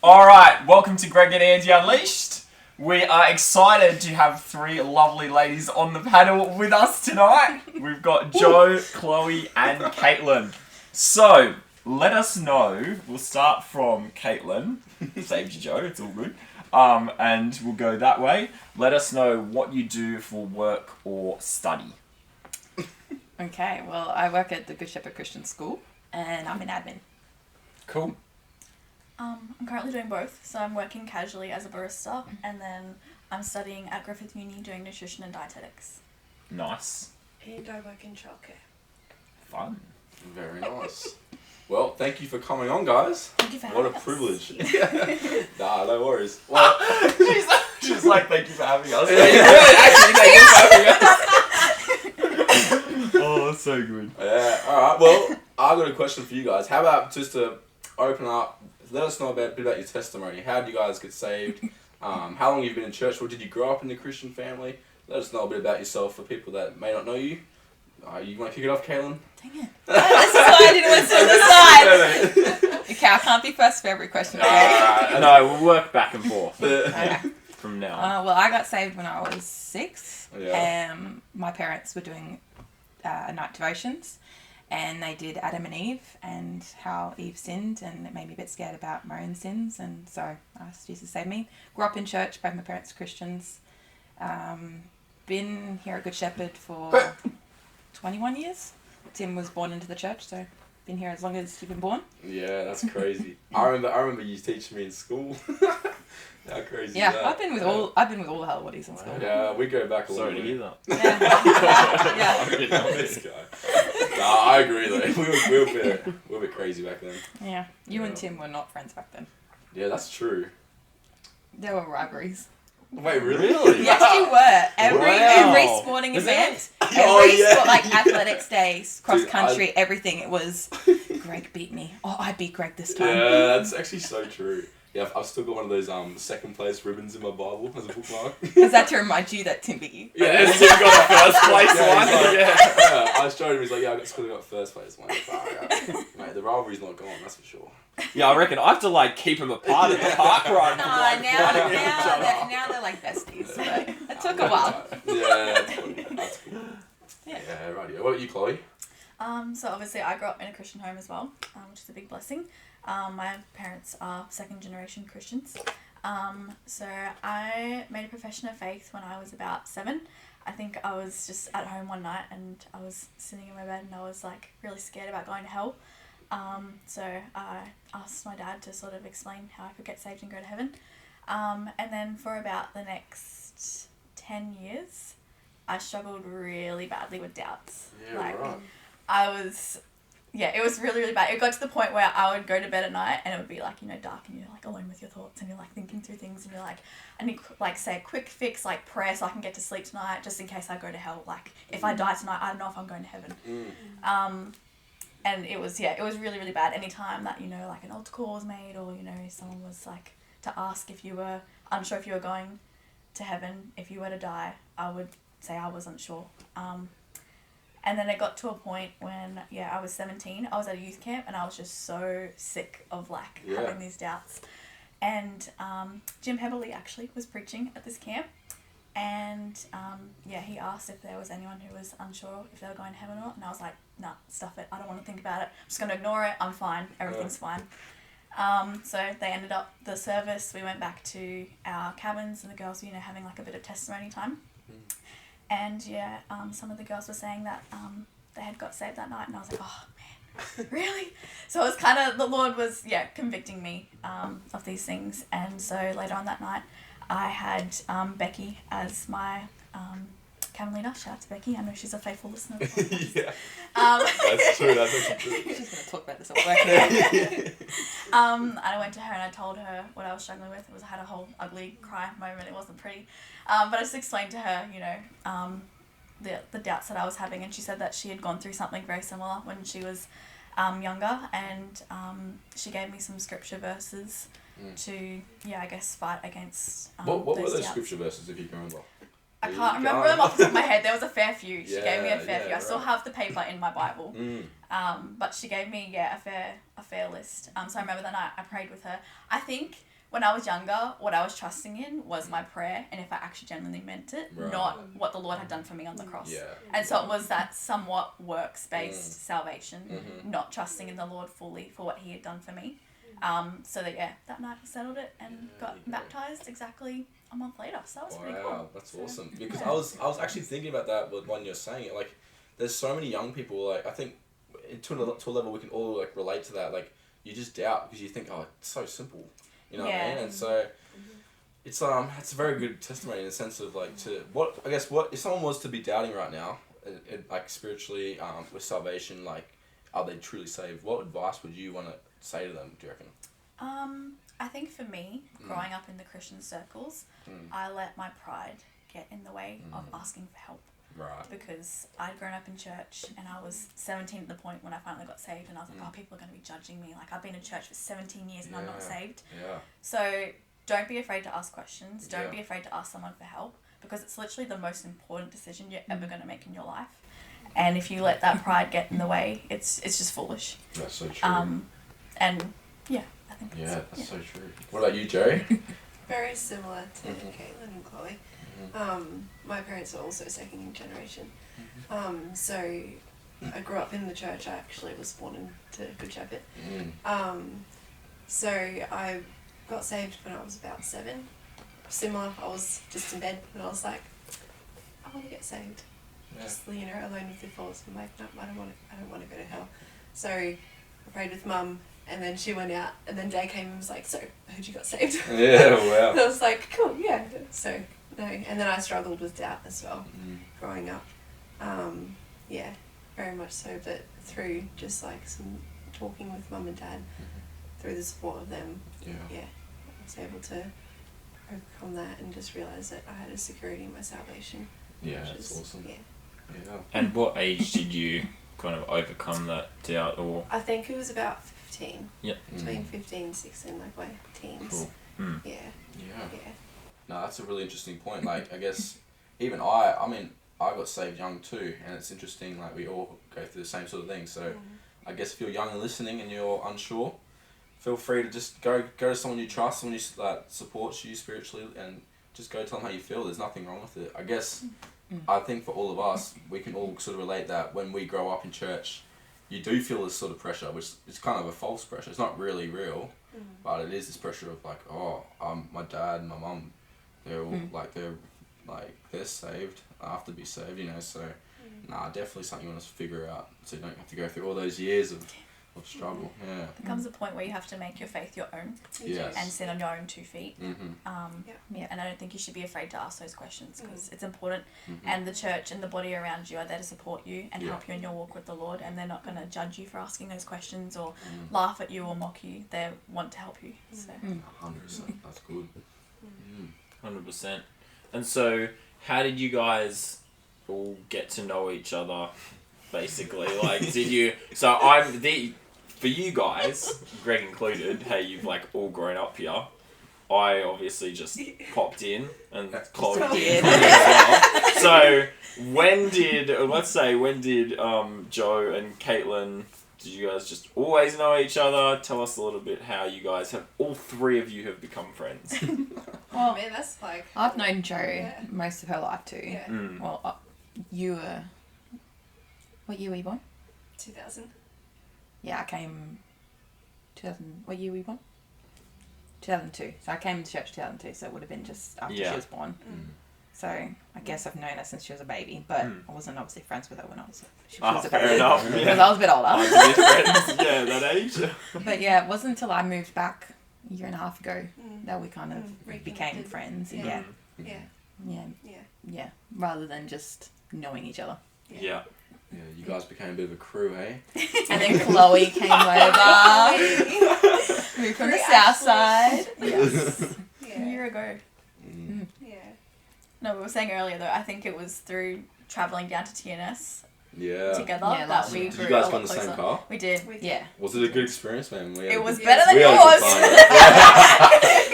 Alright, welcome to Greg and Andy Unleashed. We are excited to have three lovely ladies on the panel with us tonight. We've got Joe, Chloe, and Kaitlyn. So, let us know. We'll start from Kaitlyn. Saved you, Joe. It's all good. And we'll go that way. Let us know what you do for work or study. Okay, well, I work at the Good Shepherd Christian School, and I'm in admin. Cool. I'm currently doing both, so I'm working casually as a barista, and then I'm studying at Griffith Uni doing nutrition and dietetics. Nice. And I work in childcare. Fun. Very nice. Well, thank you for coming on, guys. Thank you for having What a us. privilege. Nah, no worries. Well, she's like, thank you for having us. actually, thank you for having us. Oh, that's so good. Yeah, alright. Well, I've got a question for you guys. How about just to open up, let us know a bit about your testimony. How did you guys get saved? How long have you been in church? Or did you grow up in a Christian family? Let us know a bit about yourself for people that may not know you. You want to kick it off, Kaitlyn? Dang it. This is why I didn't want to sit on the side. Okay, I can't be first for every question. Okay? No, we'll work back and forth Okay. from now on. Well, I got saved when I was 6. Yeah. My parents were doing night devotions, and they did Adam and Eve and how Eve sinned, and it made me a bit scared about my own sins, and so I asked Jesus to save me. Grew up in church, both my parents are Christians. Been here at Good Shepherd for 21 years. Tim was born into the church, so been here as long as you've been born. Yeah, that's crazy. I remember you teaching me in school. How crazy Yeah, is that? I've been with all the Hallowoods in school. Yeah, we go back a little Sorry to bit. hear that. Yeah. This guy. Nah, I agree though. We were a bit crazy back then. Yeah. You and Tim were not friends back then. Yeah, that's true. There were rivalries. Wait, really? Yes, you were. Every Wow. sporting Was event, Oh, every yeah. sport, like athletics days, cross Dude, country, everything. It was Greg beat me. Oh, I beat Greg this time. Yeah, that's actually so true. Yeah, I've still got one of those second place ribbons in my Bible as a bookmark. Is that to remind you that Tim beat you? Yeah, Tim got the first place yeah, one. he's like, Yeah. yeah. I showed him, he's like, yeah, I got first place one. Mate, the rivalry's not gone, that's for sure. Yeah, I reckon I have to like keep them apart at the park ride. No, like, now fighting they're like besties. But it took a while. Yeah, that's cool. That's cool. Yeah. Yeah, right. Yeah. What about you, Chloe? So obviously I grew up in a Christian home as well, which is a big blessing. My parents are second generation Christians. So I made a profession of faith when I was about 7. I think I was just at home one night and I was sitting in my bed and I was like really scared about going to hell. So I asked my dad to sort of explain how I could get saved and go to heaven. And then for about the next 10 years, I struggled really badly with doubts. Yeah, like, right. It was really, really bad. It got to the point where I would go to bed at night and it would be like, dark and you're like alone with your thoughts and you're like thinking through things and you're like, I need like say a quick fix like prayer so I can get to sleep tonight just in case I go to hell. Like if I die tonight, I don't know if I'm going to heaven. And it was really, really bad. Anytime that, like an altar call was made or, someone was like to ask if you were unsure if you were going to heaven, if you were to die, I would say I was unsure. And then it got to a point when, I was 17, I was at a youth camp and I was just so sick of having these doubts. And Jim Heberley actually was preaching at this camp and he asked if there was anyone who was unsure if they were going to heaven or not. And I was like, nah, stuff it. I don't want to think about it. I'm just going to ignore it. I'm fine. Everything's fine. So they ended up the service. We went back to our cabins and the girls were, having like a bit of testimony time. And some of the girls were saying that they had got saved that night, and I was like, oh man, really? So it was kind of, the Lord was, convicting me of these things. And so later on that night, I had Becky as my cabin leader. Shout out to Becky. I know she's a faithful listener. Yeah. That's true. That's actually true. She's going to talk about this at work. I went to her and I told her what I was struggling with. I had a whole ugly cry moment. It wasn't pretty. But I just explained to her, the doubts that I was having. And she said that she had gone through something very similar when she was younger. And she gave me some scripture verses to, fight against What were those those doubts. scripture verses, if you can remember? I can't remember them off the top of my head. There was a fair few. She Yeah, gave me a fair yeah, few. I still right. have the paper in my Bible. Mm. But she gave me a fair list. So I remember that night I prayed with her. I think when I was younger, what I was trusting in was my prayer, and if I actually genuinely meant it, Right. not what the Lord had done for me on the cross. Yeah. And so it was that somewhat works-based salvation, Mm-hmm. not trusting in the Lord fully for what He had done for me. So that night we settled it and got baptized exactly a month later. So that was pretty cool. Wow, that's awesome. Because I was actually thinking about that when you're saying it. Like, there's so many young people. Like, I think to a level we can all like relate to that. Like, you just doubt because you think, oh, it's so simple. You know what I mean? And so it's a very good testimony in the sense of like what if someone was to be doubting right now, like spiritually, with salvation, like, are they truly saved? What advice would you want to say to them, do you reckon? I think for me, growing up in the Christian circles, I let my pride get in the way of asking for help. Right. Because I'd grown up in church and I was 17 at the point when I finally got saved, and I was like, oh, people are going to be judging me. Like, I've been in church for 17 years and I'm not saved. Yeah. So don't be afraid to ask questions. Don't Yeah. be afraid to ask someone for help, because it's literally the most important decision you're ever going to make in your life. And if you let that pride get in the way, it's just foolish. That's so true. And yeah, I think That's so true. What about you, Jerry? Very similar to Kaitlyn and Chloe. My parents are also second generation. So I grew up in the church. I actually was born into Good Shepherd. So I got saved when I was about 7. Similar, I was just in bed and I was like, I want to get saved. Just, alone with your thoughts. I'm like, no, I don't want to go to hell. So I prayed with Mum, and then she went out, and then Dad came and was like, so, I heard you got saved. Yeah, wow. And I was like, cool, yeah. So, no. And then I struggled with doubt as well, growing up. Very much so. But through just like some talking with Mum and Dad, through the support of them, I was able to overcome that and just realise that I had a security in my salvation. Yeah, that's awesome. Yeah. And what age did you kind of overcome that doubt, or? I think it was about 15. Yep. Between 15 and 16, like my teens. Cool. Yeah. No, that's a really interesting point. Like, I guess even I got saved young too, and it's interesting, like, we all go through the same sort of thing. So I guess if you're young and listening and you're unsure, feel free to just go to someone you trust, someone who supports you spiritually, and just go tell them how you feel. There's nothing wrong with it. I guess I think for all of us, we can all sort of relate that when we grow up in church, you do feel this sort of pressure, which is kind of a false pressure. It's not really real, but it is this pressure of like, my dad and my mum, they're all they're saved. I have to be saved, so definitely something you want to figure out, so you don't have to go through all those years of struggle. Yeah. There comes a point where you have to make your faith your own. Yes. And sit on your own 2 feet. Mm-hmm. And I don't think you should be afraid to ask those questions, because it's important. And the church and the body around you are there to support you and help you in your walk with the Lord, and they're not going to judge you for asking those questions or laugh at you or mock you. They want to help you. So 100%. That's good. 100%. And so, how did you guys all get to know each other? Basically, like, did you? So for you guys, Greg included. Hey, you've like all grown up here. I obviously just popped in and Chloe did as well. So when did Joe and Kaitlyn? Did you guys just always know each other? Tell us a little bit how you guys all 3 of you have become friends. Well, man, that's like... I've known Jo most of her life too. Yeah. Well, you were... What year were you born? 2000. Yeah, I came... 2000... What year were you born? 2002. So I came to church 2002, so it would have been just after she was born. So I guess I've known her since she was a baby, but I wasn't obviously friends with her when she was a baby. Fair enough. Because I was a bit older. That age. But yeah, it wasn't until I moved back a year and a half ago that we kind of became friends. Yeah. Rather than just knowing each other. Yeah. Yeah, you guys became a bit of a crew, eh? And then Chloe came over. Moved from the south side. Yes. a year ago. Yeah. No, we were saying earlier though, I think it was through travelling down to TNS together Yeah, that we Did grew you guys a go in lot the closer. same car? We did. Yeah. Was it a good experience, man? It was Yeah. better than We had yours.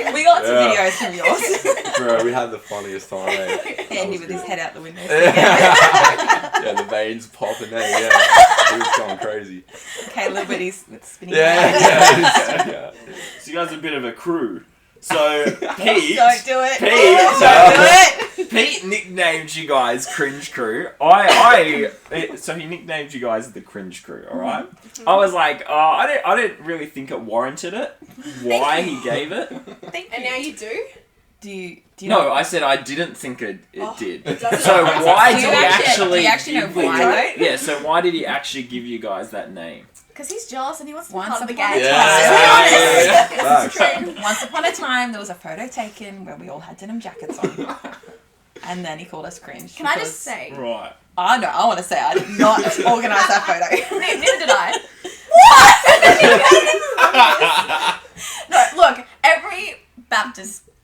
fun. We got some videos from yours. Bro, we had the funniest time, eh? Andy with his head out the window. Yeah, the veins popping there, yeah. He was going crazy. Caleb with his spinning Yeah. So you guys are a bit of a crew. So Pete, Don't do it. Pete, Pete nicknamed you guys Cringe Crew. So he nicknamed you guys the Cringe Crew. All right. I was like, I didn't really think it warranted it. Why he gave it? Thank you. And now you do? Do you No, know? I said I didn't think it did. doesn't So matter. why Do did you he actually actually know give why, you? Yeah. So why did he actually give you guys that name? Because he's jealous and he wants to be Once part of the upon a gang. time. This is true. Once upon a time, there was a photo taken where we all had denim jackets on. And then he called us cringe. Can I because- just say? Right. I know, I want to say I did not organise that photo. Neither did I. No, look, every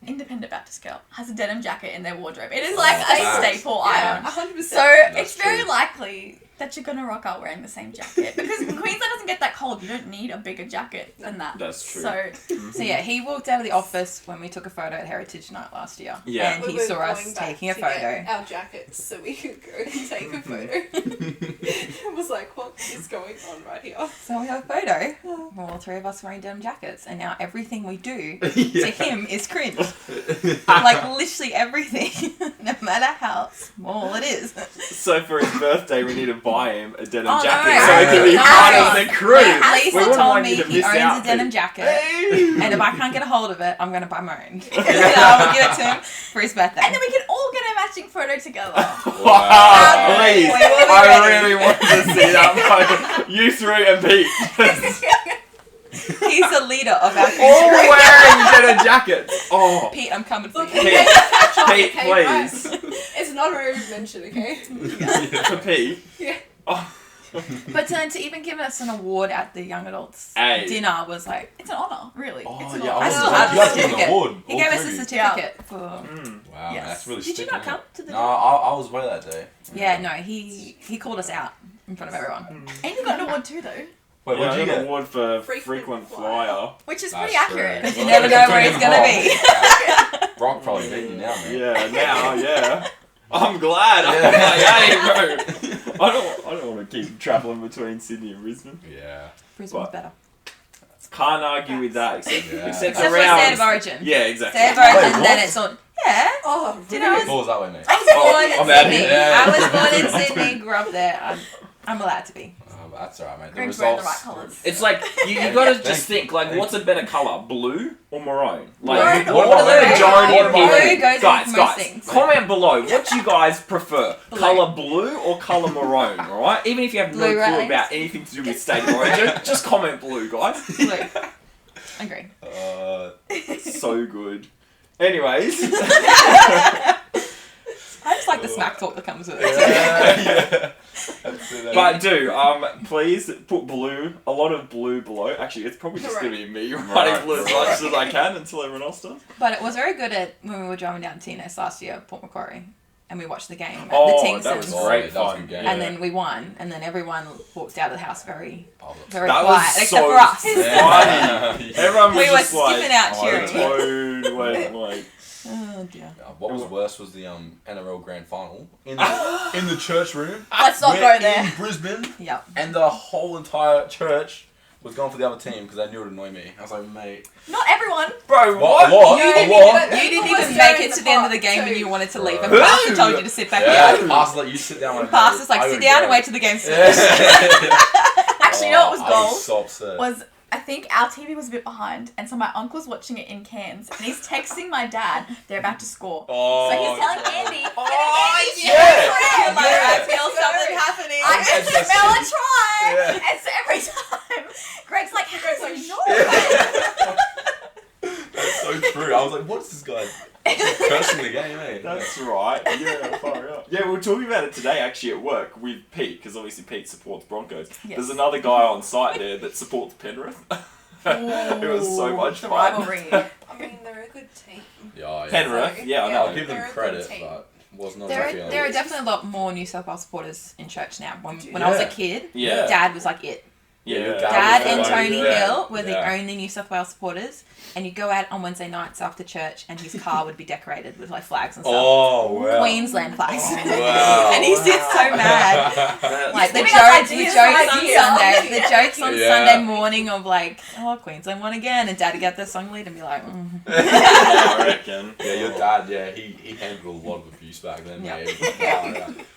independent Baptist girl has a denim jacket in their wardrobe. It is like a Facts. staple item. 100%. So That's it's very true. likely that you're gonna rock out wearing the same jacket because Queensland doesn't get that cold. You don't need a bigger jacket than that. That's true. So So yeah, he walked out of the office when we took a photo at Heritage Night last year. Yeah. And We he were saw going us back taking a to get photo. our jackets so we could go and take a photo. It was like, what is going on right here? So we have a photo. All three of us wearing denim jackets. And now everything we do to Yeah. him is cringe. Like literally everything. No matter how small it is. So for his birthday, we need to buy him a denim Oh, no. jacket so he can be No. part of the crew. Lisa We wouldn't told want me you to he miss owns out, a denim Pete. jacket. Hey. And if I can't get a hold of it, I'm going to buy my own. And I will give it to him for his birthday. and then we can all get a matching photo together. Wow, please. We will be I ready. really want to see that photo. You three and Pete. He's the leader of our All cringe crew. wearing denim jackets. Oh. Pete, I'm coming for Look, you. Pete, Pete, okay, please. right. It's an honorary mention, okay? For Pete. Yeah. Oh. But to even give us an award at the young adults Hey. dinner was like, It's an honour, really. Oh, It's an yeah, honour. I I still was have you the guys get an certificate. award. he all gave us three. a certificate for. Wow, Yes. that's really Did you not sticking. come to the No, dinner? I was away that day. Yeah, no, he called us out in front of everyone. And you got an award too, though, Wait, Yeah, what I did you got an get? award for Frequent frequent flyer. flyer. which is That's pretty accurate. Because you Well, never know where he's going to be. Brock probably beat you now, man. Yeah, now, yeah. I'm glad. I'm Yeah. like, hey, bro. I don't want to keep travelling between Sydney and Brisbane. Yeah. Brisbane's What? better. Can't argue with that, except, Yeah. except Except for around. state of origin. Yeah, exactly. State of Wait, origin, what? then it's on. Yeah. Oh, Do you know really? What was that way, mate? I was born I'm in outta Sydney. here. Yeah. I was born in Sydney, grew up there. I'm allowed to be. But that's alright, mate. The Greg's wearing the right results. colours. It's like you gotta Thank just you. think like, what's a better color, blue or maroon? Maroon Like, or what are the blue. majority of Blue people? goes Guys, with most guys, things. comment below. What do you guys prefer? Blue. Color blue or color maroon? All right, even if you have no Blue, clue right? about anything to do with state of origin, just comment blue, guys. Blue. Agree. So good. Anyways. I just like the smack talk that comes with it. Yeah. But please put blue, a lot of blue below. Actually, it's probably just Right. gonna be me Right, writing blue as right. much as I can until everyone else does. But it was very good at when we were driving down to TNS last year, Port Macquarie, and we watched the game at the Oh, that was Tingsons. great That was a fun. good game. And then we won, and then everyone walked out of the house very, Oh, very That quiet, was except so for us. funny. Everyone was We were just like, skipping out oh, cheering. blown away. Like, Oh dear. What was worse was the NRL Grand Final in the church room. Let's not We're go there. in Brisbane, Yep. and the whole entire church was going for the other team because they knew it would annoy me. I was like, mate, Not everyone. bro, what? what? You didn't, What? even, you didn't People even were make stirring it to the the end of the pot game and too. you wanted to leave. And Who? Pastor told you to sit back Yeah, here. Pastor let you sit down. Like, Pastor's like, I sit gotta down go. and wait till the game's finished. Yeah. Actually, you know what was I gold? was so upset. Was I think our TV was a bit behind, and so my uncle's watching it in Cairns, and he's texting my dad. They're about to score. Oh, So he's telling no. Andy. Oh, and Andy's yeah. You're like, Yeah. I feel something happening. I can smell a try. Yeah. And so every time, Greg's like, how Greg's does like, he know? That's so true. I was like, what's this guy cursing the game, eh? That's right. Yeah, far out. Yeah, we were talking about it today actually at work with Pete, because obviously Pete supports Broncos. Yes. There's another guy on site there that supports Penrith. It was so much The fun. rivalry. I mean, they're a good team. Yeah, Penrith, yeah, I Yeah. know. I'll give them They're a good credit, team. but was not There my are, feeling. there are definitely a lot more New South Wales supporters in church now. When I was a Yeah. kid, Yeah. Dad was like it. Yeah, your Dad was and the Tony one- yeah. Hill were the Yeah. only New South Wales supporters, and you go out on Wednesday nights after church, and his car would be decorated with like flags and stuff. Oh, wow. Queensland flags. Wow. And he's just so mad. Like the giving jokes, us the ideas jokes for on ideas. Sunday, the jokes on Yeah. Sunday morning of like, oh, Queensland won again, and Dad would get the song lead and be like, I reckon. Yeah, your dad, he handled a lot of abuse back then, Yeah. mate.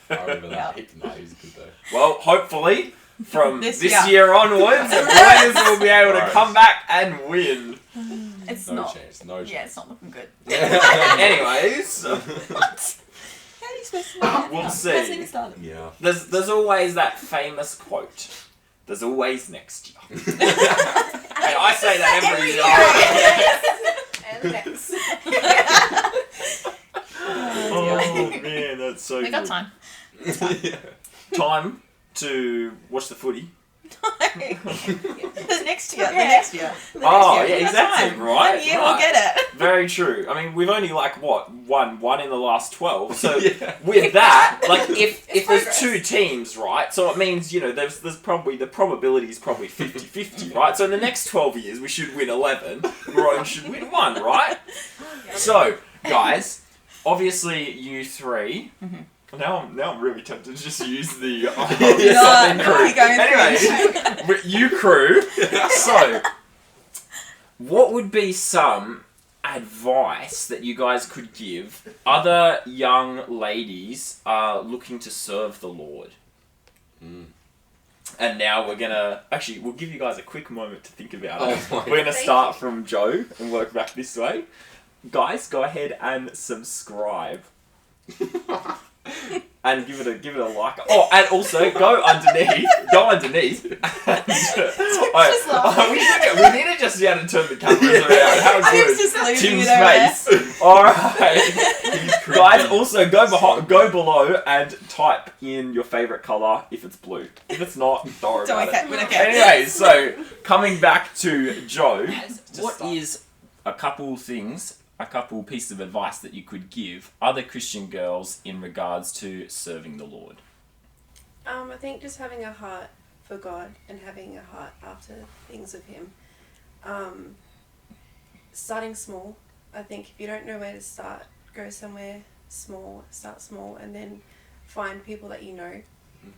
I remember that. No, he was good though. Well, hopefully, from This this year. year onwards, the Warriors will be able to Right. come back and win. It's No not. chance, no chance. Yeah, it's not looking good. Anyways, how are you supposed to know? We'll Hasn't see. even started. Yeah. there's always that famous quote. There's always next year. And I say that every year. And next. Oh man, that's so We got good. time. Yeah. Time to watch the footy. The next year. The Yeah. next year. The next Oh, year. yeah, We got exactly, time. right, 1 year, right. we'll get it. Very true. I mean, we've only won in the last 12. So Yeah. with that, like if there's progress. 2 teams, right? So it means, there's probably the probability is probably 50-50, right? So in the next 12 years we should win 11. Rome should win 1, right? So, guys, obviously you 3. Now I'm really tempted to just use the Southern crew. You're going Anyways, with you crew. So, what would be some advice that you guys could give other young ladies looking to serve the Lord? And now we'll give you guys a quick moment to think about it. Oh my We're gonna Thank start from Joe and work back this way. Guys, go ahead and subscribe. And give it a like. Oh, and also go underneath. We need to just be able to turn the cameras around. How I was good. just losing Tim's it over there. face. Alright. Guys, also go below and type in your favourite colour if it's blue. If it's not, don't worry Don't about okay, it. okay. Anyway, so coming back to Joe, Just what stop. is a couple pieces of advice that you could give other Christian girls in regards to serving the Lord? I think just having a heart for God and having a heart after things of Him. Starting small. I think if you don't know where to start, go somewhere small, start small, and then find people that you know.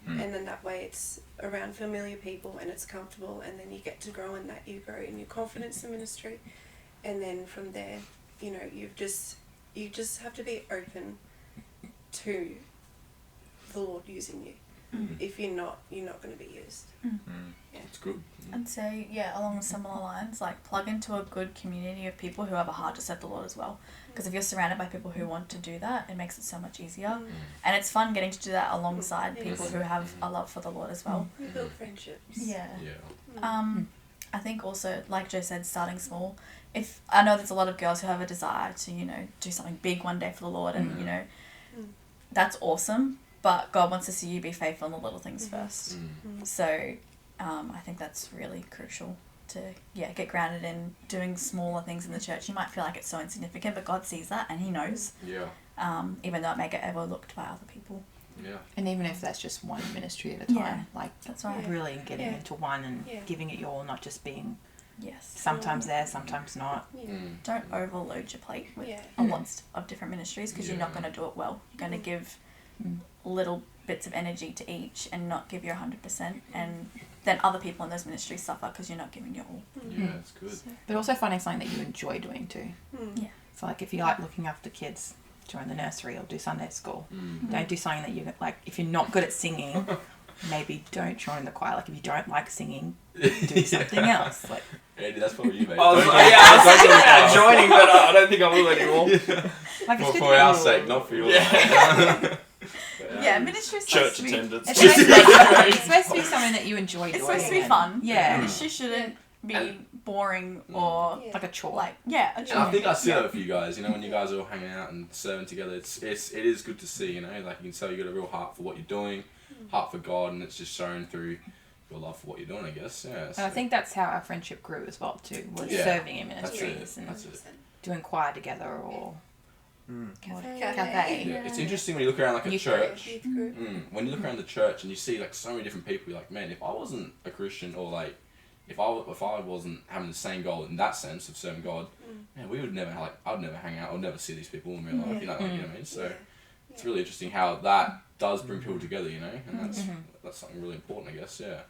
And then that way it's around familiar people and it's comfortable, and then you get to grow in that. You grow in your confidence in ministry, and then from there, you just have to be open to the Lord using you. If you're not going to be used. That's good. I'd say, along similar lines, like plug into a good community of people who have a heart to serve the Lord as well. Because if you're surrounded by people who want to do that, it makes it so much easier. And it's fun getting to do that alongside people who have a love for the Lord as well. You build friendships. Yeah. Yeah. I think also, like Joe said, starting small. If I know there's a lot of girls who have a desire to, do something big one day for the Lord, and that's awesome. But God wants to see you be faithful in the little things first. So I think that's really crucial to get grounded in doing smaller things in the church. You might feel like it's so insignificant, but God sees that and He knows. Yeah. Even though it may get overlooked by other people. Yeah. And even if that's just one ministry at a time, Yeah, like that's right. really getting into one and Yeah. giving it your all, not just being Yes. sometimes there, sometimes not. Don't overload your plate with Yeah. lots of different ministries, because you're not going to do it well. You're going to give little bits of energy to each and not give your 100%, and then other people in those ministries suffer because you're not giving your all. Yeah, that's good. But also finding something that you enjoy doing too. Yeah. So like if you like looking after kids, join the nursery or do Sunday school. Don't do something that you like. If you're not good at singing, maybe don't join the choir. Like if you don't like singing, do something else. Like Andy, that's probably you, mate. I was Don't thinking go- about joining, but I don't think I will anymore. like it's good For to our be- sake, not for yours. Yeah. Yeah, ministry is Church supposed to be, attendance. It's supposed to be something that you enjoy it's doing. supposed to be and- fun. Yeah. Ministry shouldn't be boring or Like a chore. a And I chore. think I see that for you guys, when you guys are all hanging out and serving together, it is good to see, like you can tell you got a real heart for what you're doing, heart for God, and it's just shown through your love for what you're doing, I guess. Yeah. And I think that's how our friendship grew as well too. Was Yeah. serving in That's ministries it. and That's it. doing choir together or Cafe. Yeah, it's interesting when you look around like a Youth church. Youth group. When you look around the church and you see like so many different people, you're like, man, if I wasn't a Christian or like, if I wasn't having the same goal in that sense of serving God, man, we would never I'd never hang out or never see these people in real life. You know, you know what I mean? So it's really interesting how that does bring people together. You know, and that's something really important, I guess. Yeah.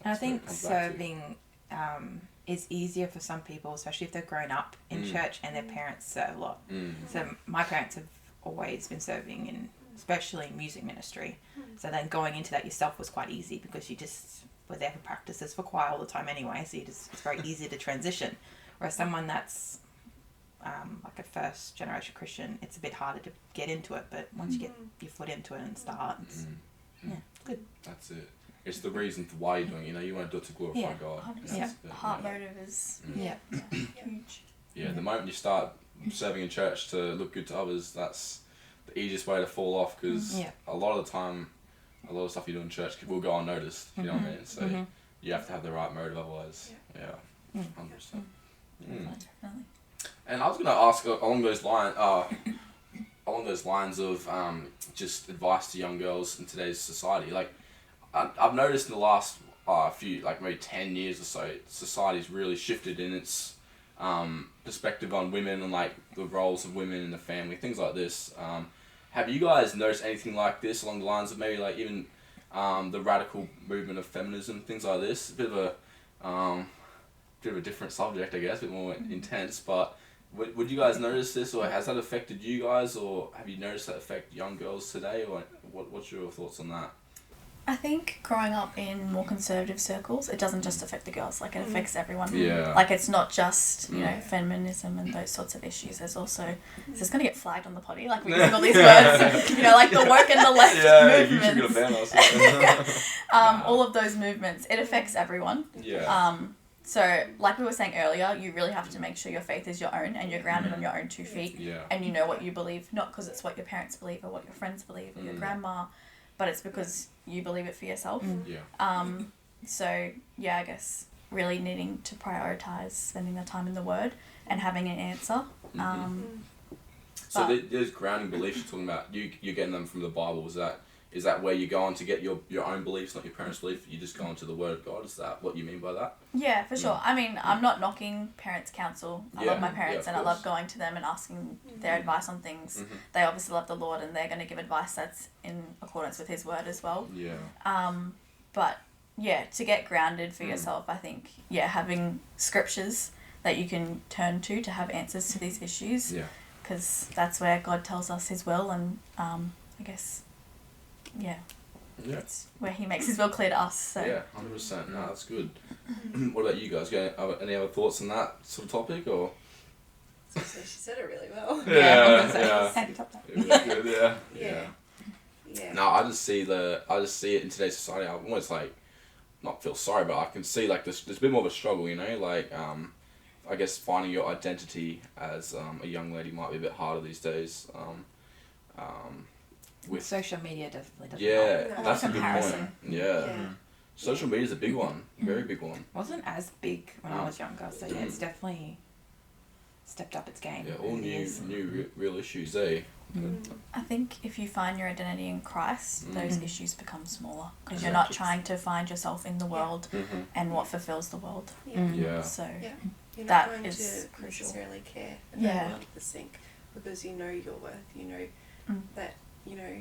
And I think serving is easier for some people, especially if they've grown up in church and their parents serve a lot. So my parents have always been serving in, especially music ministry. So then going into that yourself was quite easy because you just were there for practices for choir all the time anyway. So it's very easy to transition. Whereas someone that's like a first generation Christian, it's a bit harder to get into it. But once you get your foot into it and start, it's good. That's it. It's the reason for why you're doing it. You know, you want to do it to glorify God. 100%. Heart motive is huge. Yeah, the moment you start serving in church to look good to others, that's the easiest way to fall off because a lot of the time, a lot of stuff you do in church will go unnoticed. You know what I mean? So you have to have the right motive, otherwise, 100%. And I was going to ask along those lines of just advice to young girls in today's society. Like, I've noticed in the last few, like maybe 10 years or so, society's really shifted in its perspective on women and like the roles of women in the family, things like this. Have you guys noticed anything like this along the lines of maybe like even the radical movement of feminism, things like this? A bit of a different subject, I guess, a bit more intense, but would you guys notice this, or has that affected you guys, or have you noticed that affect young girls today, or what's your thoughts on that? I think growing up in more conservative circles, it doesn't just affect the girls, like it affects everyone. Yeah. Like it's not just, you know, feminism and those sorts of issues. There's also, this is going to get flagged on the potty, like we use all these words, you know, like the woke and the left movements. All of those movements, it affects everyone. Yeah. So, like we were saying earlier, you really have to make sure your faith is your own and you're grounded on your own 2 feet. Yeah. And you know what you believe, not because it's what your parents believe or what your friends believe or your grandma, but it's because you believe it for yourself. Yeah. So, yeah, I guess really needing to prioritise spending the time in the Word and having an answer. So those grounding beliefs you're talking about, you're getting them from the Bible. Is that where you go on to get your own beliefs, not your parents' belief? You just go into the Word of God? Is that what you mean by that? Yeah, for sure. I mean, I'm not knocking parents' counsel. I love my parents and I love going to them and asking their advice on things. They obviously love the Lord and they're going to give advice that's in accordance with His Word as well. Yeah. But, yeah, to get grounded for yourself, I think, having scriptures that you can turn to have answers to these issues. Yeah. Because that's where God tells us His will and, I guess... Yeah. It's where He makes His will clear to us. So. Yeah, 100%. No, that's good. What about you guys? Any other thoughts on that sort of topic, or? So she said it really well. No, I just see it in today's society. I almost like not feel sorry, but I can see like there's a bit more of a struggle, you know, like I guess finding your identity as a young lady might be a bit harder these days. With social media definitely doesn't help. That's a good Comparison. point. Social media is a big one, very big one. Wasn't as big when I was younger, so it's definitely stepped up its game. Yeah, all new real issues, eh? I think if you find your identity in Christ, those issues become smaller because you're not trying to find yourself in the world and what fulfills the world. So you're not that going is to crucial. necessarily care about the world to think because you know your worth. You know that you know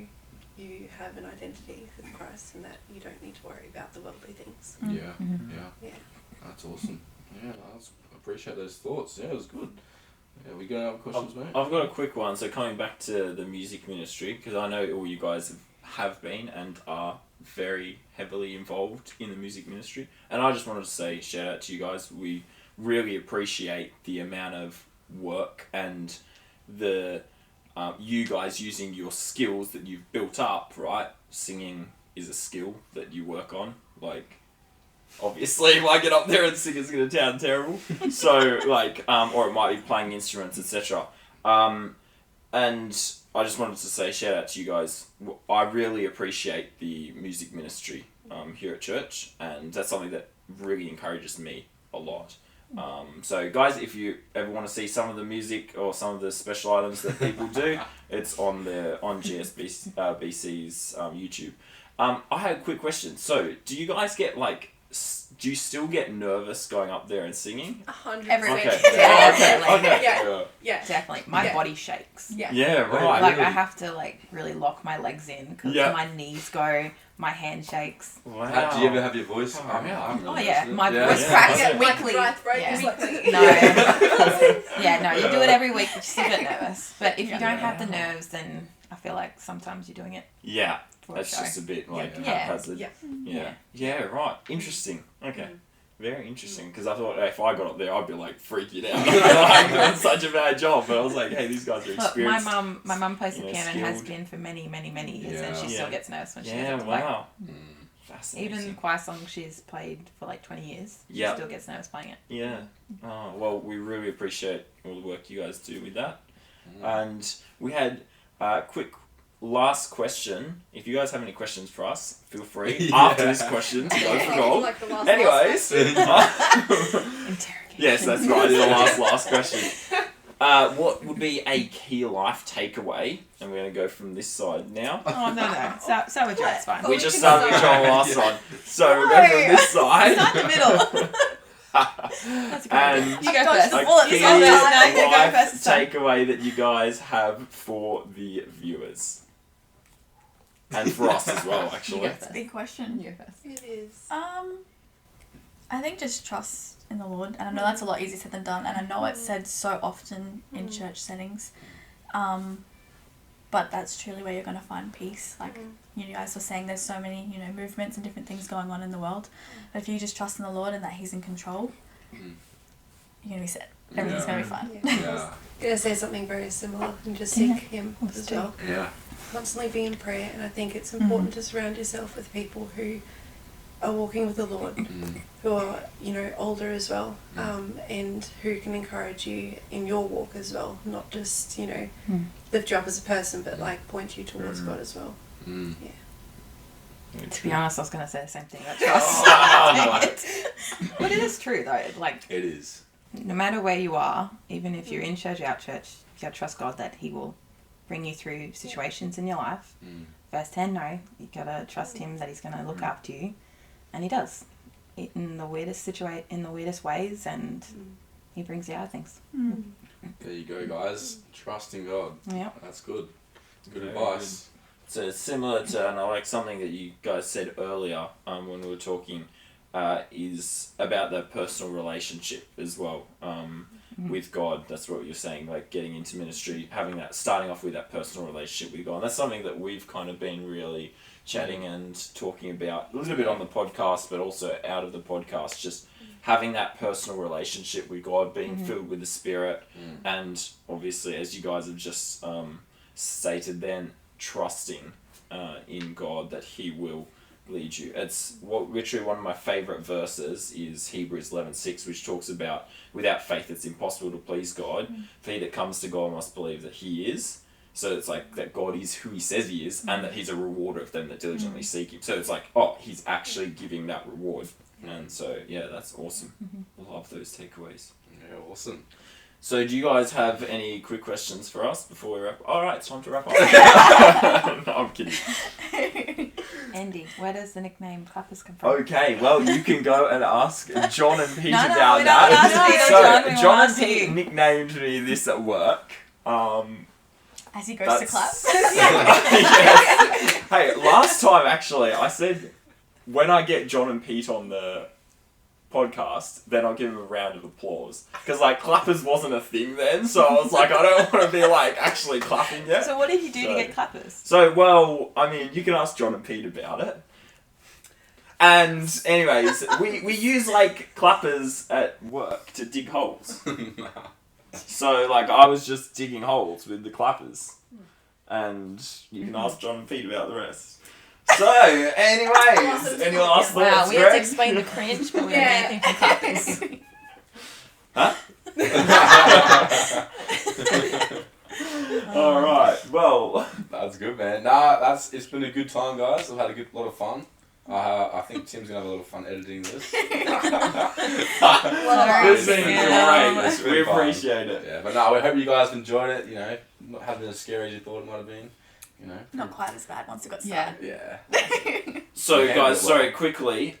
you have an identity with Christ and that you don't need to worry about the worldly things. Yeah. That's awesome. Yeah, I appreciate those thoughts. Yeah, it was good. Yeah, we gonna have questions, mate? I've got a quick one. So coming back to the music ministry, because I know all you guys have been and are very heavily involved in the music ministry, and I just wanted to say shout out to you guys. We really appreciate the amount of work and the you guys using your skills that you've built up, right? Singing is a skill that you work on. Like, obviously, if I get up there and sing, it's going to sound terrible. So, like, or it might be playing instruments, etc. And I just wanted to say shout out to you guys. I really appreciate the music ministry here at church, and that's something that really encourages me a lot. So guys, if you ever want to see some of the music or some of the special items that people do, it's on GSBC's YouTube. I had a quick question. So, do you guys get do you still get nervous going up there and singing? 100%. Every week. Okay. Yeah, Okay. Yeah. Definitely. My Yeah. body shakes. Yeah, right. Like, I have to, really lock my legs in because Yeah. my knees go, my hand shakes. Wow. Do you ever have your voice? Oh, yeah. Oh, yeah. My Yeah. voice Yeah. cracks Yeah. weekly. Dry throat Yeah. is like- No. Yeah, no, you do it every week, but you still get nervous. But if you don't have the nerves, then I feel like sometimes you're doing it Yeah, for that's a show. just a bit Yeah. haphazard. Yeah. Yeah, right. Interesting. Okay. Very interesting, because I thought if I got up there, I'd be freaking out. I'm doing such a bad job. But I was like, hey, these guys are Look, experienced. my mum plays the piano and has skilled. been for many, many, many years, and Yeah. she Yeah. still gets nervous when she Yeah, gets to play. wow. Fascinating. Even choir songs she's played for 20 years, she Yeah. still gets nervous playing it. Yeah. Oh, well, we really appreciate all the work you guys do with that. And we had a quick last question. If you guys have any questions for us, feel free Yeah. after this question to go for gold. Like the last Anyways. Interrogation. Yes, that's right. The last question. What would be a key life takeaway? And we're going to go from this side now. Oh, no. So would you, it's fine. Oh, We we just can started with start. Joel last one. So we'll go from this side. Start in the middle. That's a great And idea. You go Dodge first. the A bullet key this one first. No, you go life first this time. takeaway that you guys have for the viewers. And for us as well, actually. You go That's a first. big question. You go first. It is. I think just trust in the Lord, and I know that's a lot easier said than done, and I know it's said so often in church settings, but that's truly where you're going to find peace. You guys were saying, there's so many movements and different things going on in the world, but if you just trust in the Lord and that He's in control, you're going to be set. Everything's going to be fine. Yeah. Gonna say something very similar and just seek Him Let's as do it. well. Yeah. Constantly be in prayer, and I think it's important to surround yourself with people who are walking with the Lord, who are older as well, and who can encourage you in your walk as well, not just lift you up as a person, but point you towards God as well. To be honest, I was going to say the same thing. That Oh, trust. But it is true, though. It is. No matter where you are, even if you're in church or out church, you got to trust God that He will bring you through situations in your life. Firsthand, no. You got to trust Him that He's going to look after you. And He does. In the weirdest ways, and He brings you out of things. There you go, guys. Trust in God. Yeah. That's good. Good Very advice. So it's similar to, and I like something that you guys said earlier when we were talking, is about that personal relationship as well with God. That's what you're saying, getting into ministry, starting off with that personal relationship with God. And that's something that we've kind of been really chatting and talking about a little bit on the podcast, but also out of the podcast, just having that personal relationship with God, being filled with the Spirit, and obviously, as you guys have just stated then, trusting in God that He will lead you. It's literally one of my favourite verses is Hebrews 11:6, which talks about without faith it's impossible to please God. For he that comes to God must believe that He is. So it's that God is who He says He is, and that He's a rewarder of them that diligently seek Him. So it's He's actually giving that reward. And so, yeah, that's awesome. Love those takeaways. Yeah, awesome. So do you guys have any quick questions for us before we wrap up? Alright, it's time to wrap up. No, I'm kidding. Andy, where does the nickname Clappers come from? Okay, well, you can go and ask John and Pete No, about we don't that. ask Pete or So, John, we will John and ask Pete you. nicknamed me this at work. As he goes to clap. Yes. Hey, last time actually, I said when I get John and Pete on the podcast, then I'll give him a round of applause. Because clappers wasn't a thing then, so I was I don't want to be actually clapping yet. So what did you do to So- get clappers? So, well, I mean, you can ask John and Pete about it. And, anyways, we use, clappers at work to dig holes. So, I was just digging holes with the clappers. And you can ask John and Pete about the rest. So, anyways, any last Wow, thoughts, we had to Greg? explain the cringe, but we don't get anything from clappers. Huh? Alright, well... That's good, man. Nah, it's been a good time, guys. I've had a lot of fun. I think Tim's gonna have a little fun editing this. This has been great. It's We been fun. appreciate it. Yeah, but no, we hope you guys enjoyed it. You know, not having been as scary as you thought it might have been. You know. Not quite as bad once it got Yeah. started. Yeah. So, Yeah, guys, but sorry, quickly.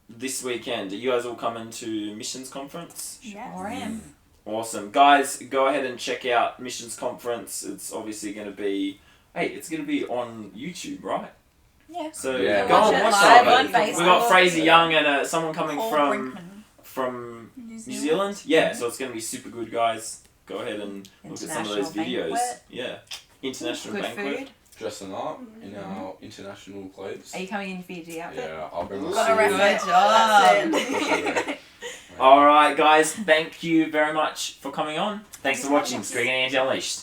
This weekend, are you guys all coming to Missions Conference? Yes. Or am. Awesome. Guys, go ahead and check out Missions Conference. It's obviously going to be... Hey, it's going to be on YouTube, right? Yeah. So Yeah. go Watch and it watch live some on of it. Facebook. We got Fraser Young and someone coming Paul from Brinkman. New Zealand. Yeah, so it's going to be super good, guys. Go ahead and look at some of those International videos. banquet. Yeah. International Good banquet. food. Dressing up in our international clothes. Are you coming in Fiji outfit? Yeah, I'll bring my Got a suit. ref- Good That's job. it. All right, guys. Thank you very much for coming on. Thanks for watching. It's Greg and Angie Unleashed.